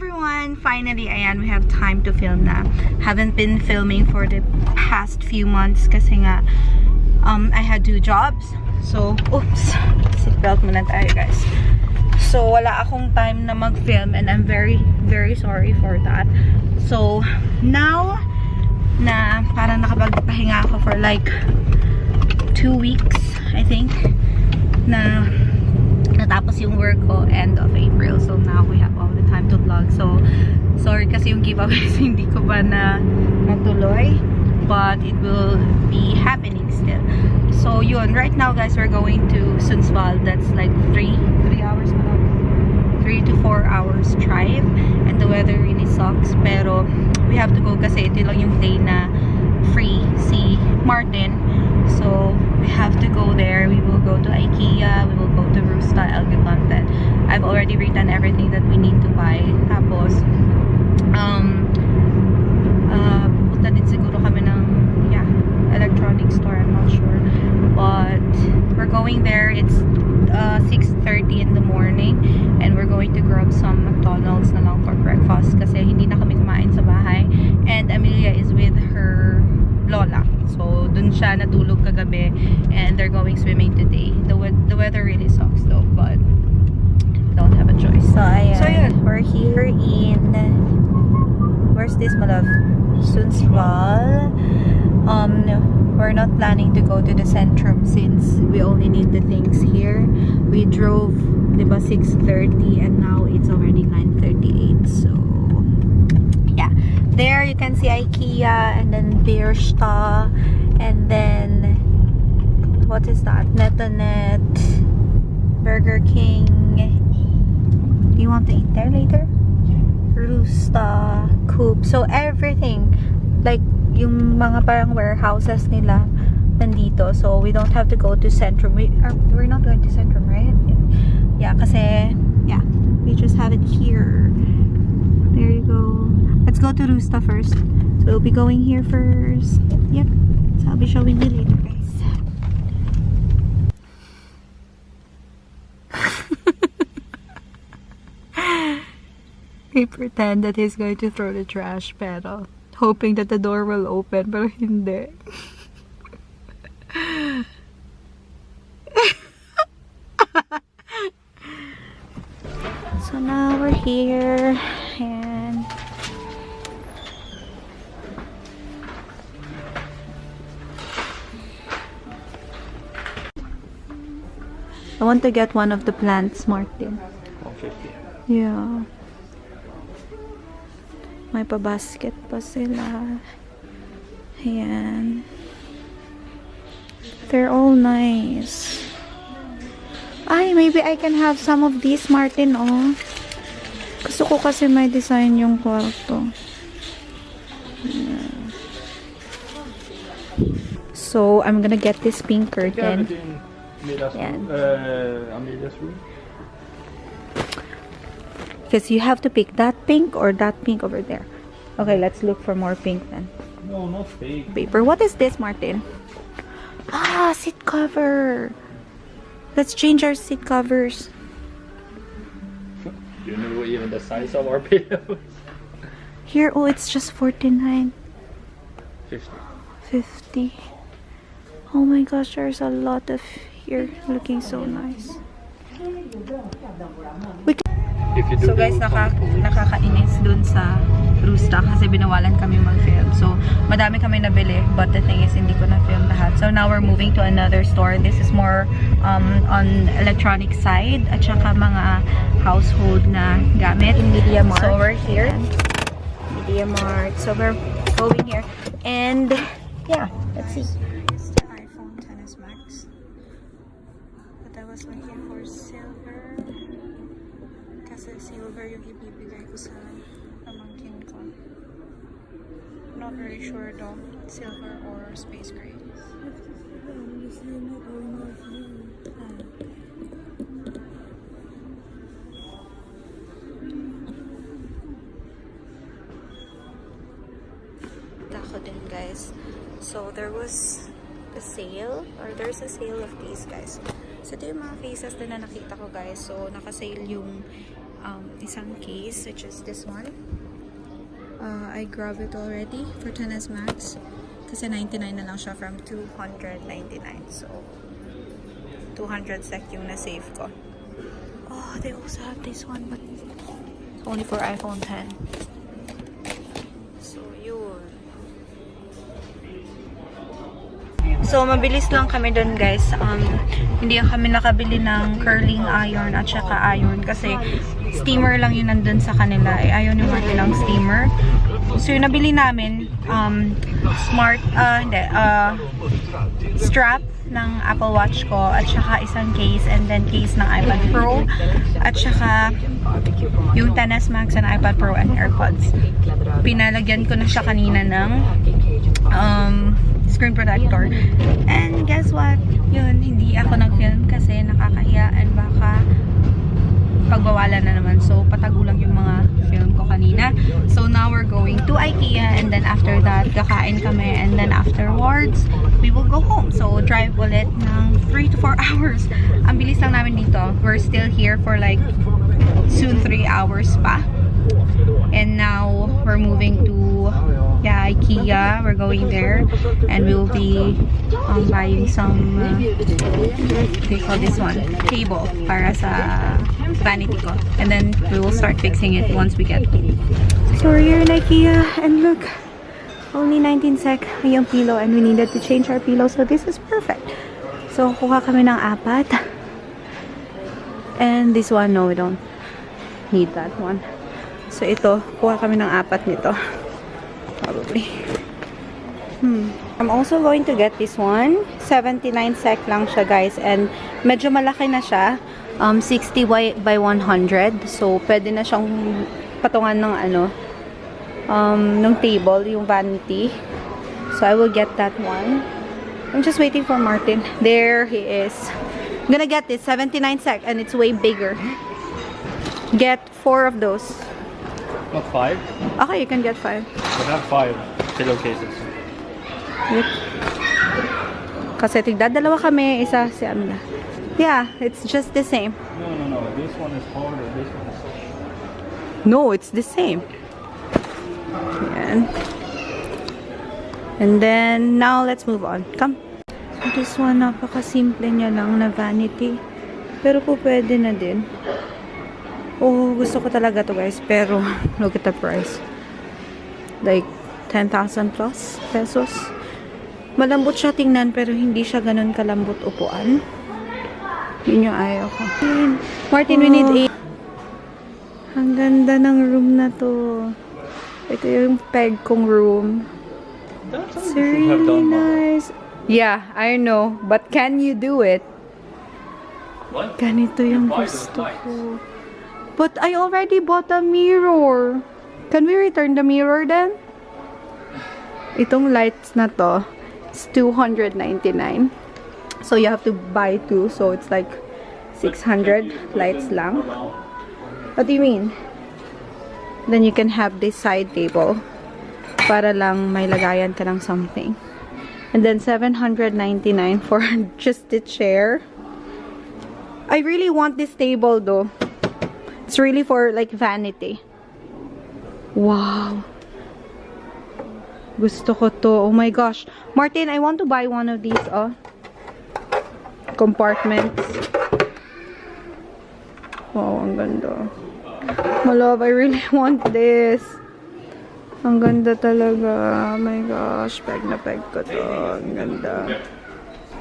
everyone! Finally, ayan, we have time to film na. Haven't been filming for the past few months kasi nga I had 2 jobs. So, oops! Seatbelt muna tayo, guys. So, wala akong time na mag-film and I'm very, very sorry for that. So, now na parang nakapagpahinga ako for like 2 weeks, I think, na natapos yung work ko end of April. So now we have all the time to vlog. So sorry kasi yung giveaways hindi ko pa na natuloy, but it will be happening still. So yun, right now guys, we're going to Sundsvall. That's like 3 hours pa lang. 3 to 4 hours drive, and the weather really sucks, pero we have to go kasi ito lang yung day na free si Martin. So we have to go there. We will go to IKEA, we will go to Rusta, Elgiganten. I've already written everything that we need to buy. Tapos pupunta din siguro kami ng electronic store, I'm not sure, but we're going there. It's 6:30 in the morning and we're going to grab some McDonald's na lang for breakfast kasi hindi na kami kumain sa bahay, and Amelia is with her lola. So, dun siya natulog kagabi and they're going swimming today. The weather really sucks though, but we don't have a choice. So, ayan. We're here in... Where's this, my love? Sundsvall. We're not planning to go to the centrum since we only need the things here. We drove, diba, 6:30 and now it's already 9:38. So, yeah. There you can see IKEA and then Birsta and then what is that? Netonet, Burger King. Do you want to eat there later? Rusta, Coop. So everything, like yung mga parang warehouses nila nandito. So we don't have to go to Centrum. We're not going to Centrum, right? Yeah, kasi yeah, we just have it here. There you go. Let's go to Rusta first. So we'll be going here first. Yep. So I'll be showing you later, guys. He pretend that he's going to throw the trash, pero hoping that the door will open, pero hindi. So now we're here and I want to get one of the plants, Martin. 150. Yeah. May pa-basket pa sila. Ayan. They're all nice. Ay, maybe I can have some of these, Martin, oh. Gusto ko kasi may design yung kwarto. Yeah. So, I'm gonna get this pink curtain. Amelia's room. Because you have to pick that pink or that pink over there. Okay, let's look for more pink then. No, not fake. Paper. What is this, Martin? Ah, seat cover. Let's change our seat covers. Do you know even the size of our pillows? Here, oh, it's just 49. 50. 50. Oh my gosh, there's a lot of here. Looking so nice. So guys, nakakainis dun sa Rusta kasi binawalan kami mag-film. So, madami kami nabili, but the thing is, hindi ko na-film lahat. So, now we're moving to another store. This is more on electronic side at saka mga household na gamit. In Media Mart. So, we're here. Media Mart. So, we're going here. And, yeah, let's see. It's the iPhone XS Max. But I was looking for silver. Kasi silver yung ibibigay ko sa pamangkin ko. Not very sure though, silver or space gray. Tako din, guys. So there was a sale, or there's a sale of these, guys. So ito yung mga faces na nakita ko, guys. So naka-sale yung isang case, which is this one. I grabbed it already for 10s Max. Kasi 99 na lang siya from 299. So, 200 SEK yung na-save ko. Oh, they also have this one, but it's only for iPhone 10. So, yun. So, mabilis lang kami dun, guys. Hindi kami nakabili ng curling iron at saka iron kasi steamer lang yun nandun sa kanila. Ayaw ni Martin ng steamer. So, yung nabili namin, strap ng Apple Watch ko at saka isang case and then case ng iPad Pro at saka yung 10s Max and iPad Pro and AirPods. Pinalagyan ko na siya kanina ng screen protector. And guess what? Yun, hindi ako nag-film kasi nakakahiya and baka pagbawalan na naman. So, patago lang yung mga film ko kanina. So, now we're going to IKEA and then after that, kakain kami and then afterwards, we will go home. So, drive ulit ng 3 to 4 hours. Ang bilis lang namin dito. We're still here for like soon 3 hours pa. And now, we're moving to IKEA. We're going there and we'll be buying some they call this one table para sa vanity ko, and then we will start fixing it once we get home. So we're here in IKEA and look, only 19 SEK yung pillow and we needed to change our pillow, so this is perfect. So kuha kami ng apat and this one, no, we don't need that one. So ito, kuha kami ng apat nito probably. I'm also going to get this one. 79 SEK lang siya, guys, and medyo malaki na siya. 60 by 100. So pwede na siyang patungan ng ng table, yung vanity. So I will get that one. I'm just waiting for Martin. There he is. I'm gonna get this 79 SEK and it's way bigger. Get 4 of those. Not 5? Okay, you can get 5. We have 5 pillowcases. Yep. Kasi tigdadalawa kami, isa si Amina. Yeah, it's just the same. No. This one is harder. This one is soft. No, it's the same. Yan. And then, now let's move on. Come. So this one, napaka-simple niya lang na vanity. Pero po pwede na din. Oh, gusto ko talaga to, guys. Pero, look at the price. Like, 10,000 plus pesos. Malambot siya tingnan, pero hindi siya ganun kalambot upuan. Yun yung ayaw ko. Martin, we need 8. Ang ganda ng room na to. Ito yung peg kong room. It's really nice. Yeah, I know. But can you do it? What? Ganito yung gusto ko. But I already bought a mirror. Can we return the mirror then? Itong lights na to is 299. So you have to buy 2. So it's like 600 lights lang. What do you mean? Then you can have this side table. Para lang may lagayan ka ng something. And then 799 for just the chair. I really want this table though. It's really for like vanity. Wow. Gusto ko to. Oh my gosh. Martin, I want to buy one of these, compartments. Wow, ang ganda. My love, I really want this. Ang ganda talaga. Oh my gosh. Peg na peg ko to. Ang ganda.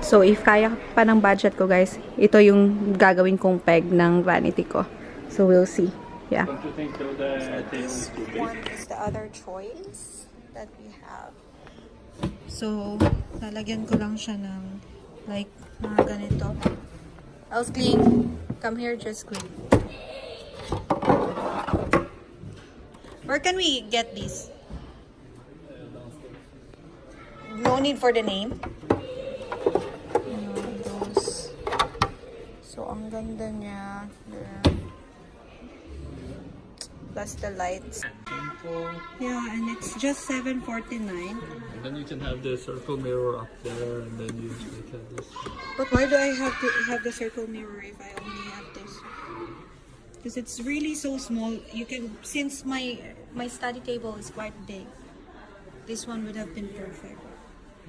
So, if kaya pa ng budget ko, guys, ito yung gagawin kong peg ng vanity ko. So, we'll see. Yeah. Don't you think though the This one is the other choice that we have. So, lalagyan ko lang siya ng like mga ganito. Else clean. Come here, just clean. Where can we get these? No need for the name. Those. So, ang ganda niya. There. Plus the lights. Yeah, and it's just $7.49. And then you can have the circle mirror up there, and then you like have this. But why do I have to have the circle mirror if I only have this? because it's really so small. You can, since my study table is quite big, this one would have been perfect.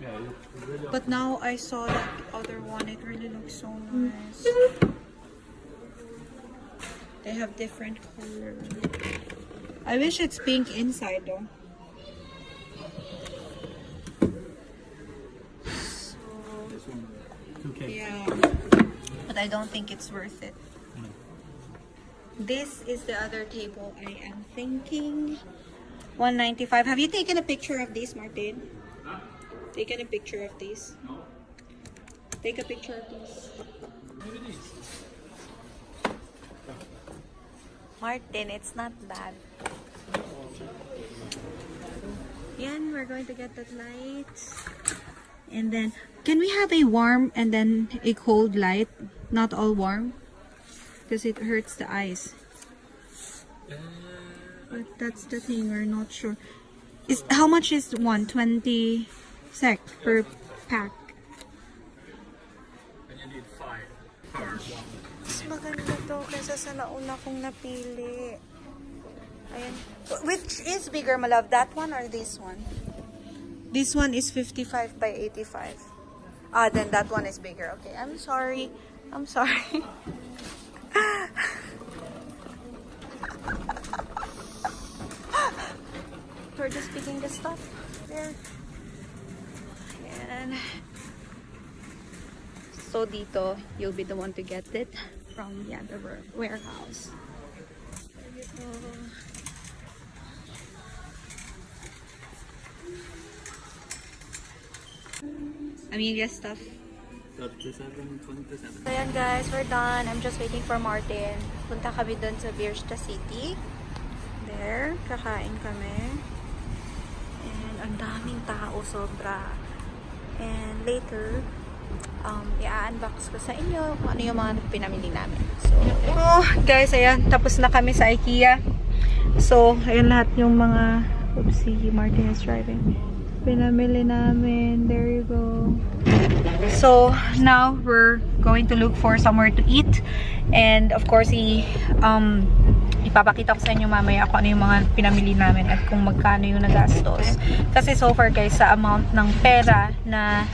Yeah, really. But now I saw that other one. It really looks so nice. They have different colors. I wish it's pink inside though. So, This one, 2K. yeah, but I don't think it's worth it. This is the other table I am thinking. $195. Have you taken a picture of this, Martin? Taken a picture of these? No. Take a picture of these. Maybe these. Martin, it's not bad. Yan, we're going to get that light. And then, can we have a warm and then a cold light? Not all warm? Because it hurts the eyes. But that's the thing, we're not sure. How much is one? 20 sec per pack. And you need 5 per one. Mas maganda to kaysa sa nauna kong napili. Ayan. Which is bigger, my love? That one or this one? This one is 55 by 85. Ah, then that one is bigger. Okay, I'm sorry. I'm sorry. We're just picking the stuff there. And so dito, you'll be the one to get it from the warehouse. There you go. Amiga stuff. 37, 27. So ayan guys, we're done. I'm just waiting for Martin. Punta kami dun sa Birsta City. There, kakain kami. And ang daming tao, sobra. And later, i-unbox ko sa inyo kung ano yung mga pinamili namin. So, guys, ayan, tapos na kami sa IKEA. So, ayun lahat yung mga, oopsie, Martin is driving. Pinamili namin. There you go. So, now we're going to look for somewhere to eat. And, of course, ipapakita ko sa inyo mamaya kung ano yung mga pinamili namin at kung magkano yung nagastos. Kasi so far, guys, sa amount ng pera na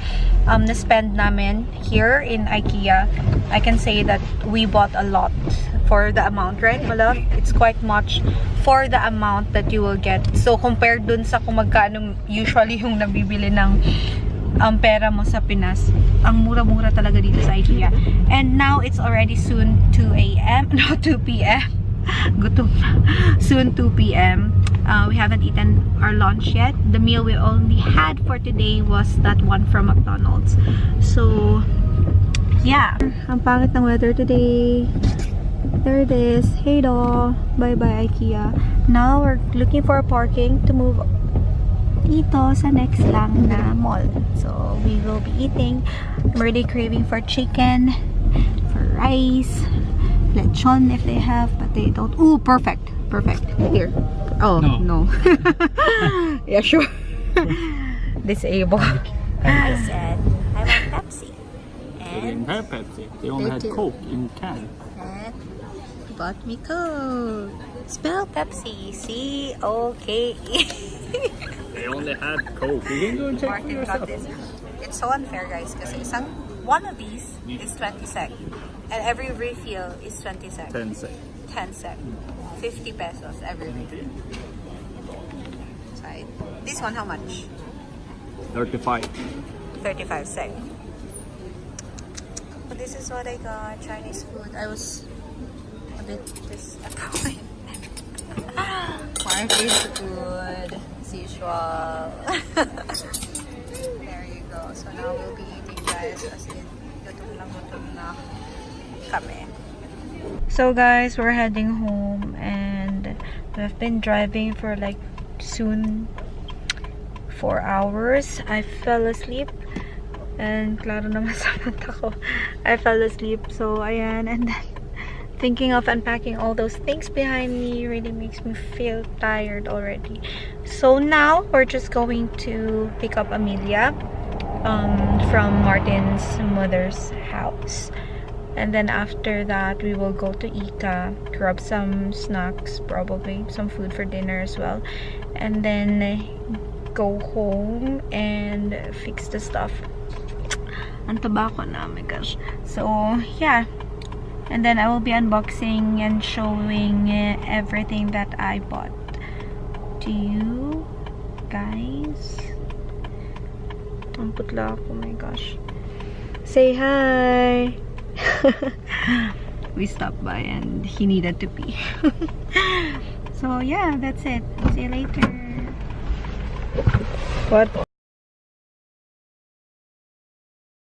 na-spend namin here in IKEA, I can say that we bought a lot for the amount, right, my love? It's quite much for the amount that you will get. So, compared dun sa kung magkano usually yung nabibili ng pera mo sa Pinas, ang mura-mura talaga dito sa IKEA. And now, it's already soon 2 a.m. No, 2 p.m. Gutom. Soon 2 p.m. We haven't eaten our lunch yet. The meal we only had for today was that one from McDonald's. So, yeah. Ang pangit ng weather today. There it is. Hey do. Bye-bye IKEA. Now, we're looking for a parking to move dito sa next lang na mall. So, we will be eating. I'm already craving for chicken, for rice, lechon if they have, but they don't. Ooh, perfect. Perfect. Here. Oh, no. Yeah, sure. Disabled. I said, I want Pepsi. They didn't have Pepsi. They only had Coke in can. And bought me Coke. Spell Pepsi. C-O-K-E. They only had Coke. You can go and check for yourself. It's so unfair, guys, kasi one of these is 20 sec. And every refill is 20 sec. 10 sec. 10 sec. 50 pesos every refill. Side. This one, how much? 35. 35 sec. But this is what I got. Chinese food. I was a bit disappointed. Mark is good. As usual. There you go. So now we'll be eating, guys. As in, gutom na kami. So guys, we're heading home and we've been driving for like soon 4 hours. I fell asleep and klaro naman sa mata ko, I fell asleep. So ayan, and then thinking of unpacking all those things behind me really makes me feel tired already. So now we're just going to pick up Amelia from Martin's mother's house. And then after that, we will go to IKEA, grab some snacks, probably some food for dinner as well, and then go home and fix the stuff. Ang taba ko na, oh my gosh. So yeah, and then I will be unboxing and showing everything that I bought to you guys. Ang putla ako, oh my gosh. Say hi. We stopped by and he needed to pee. So yeah, that's it. See you later. What?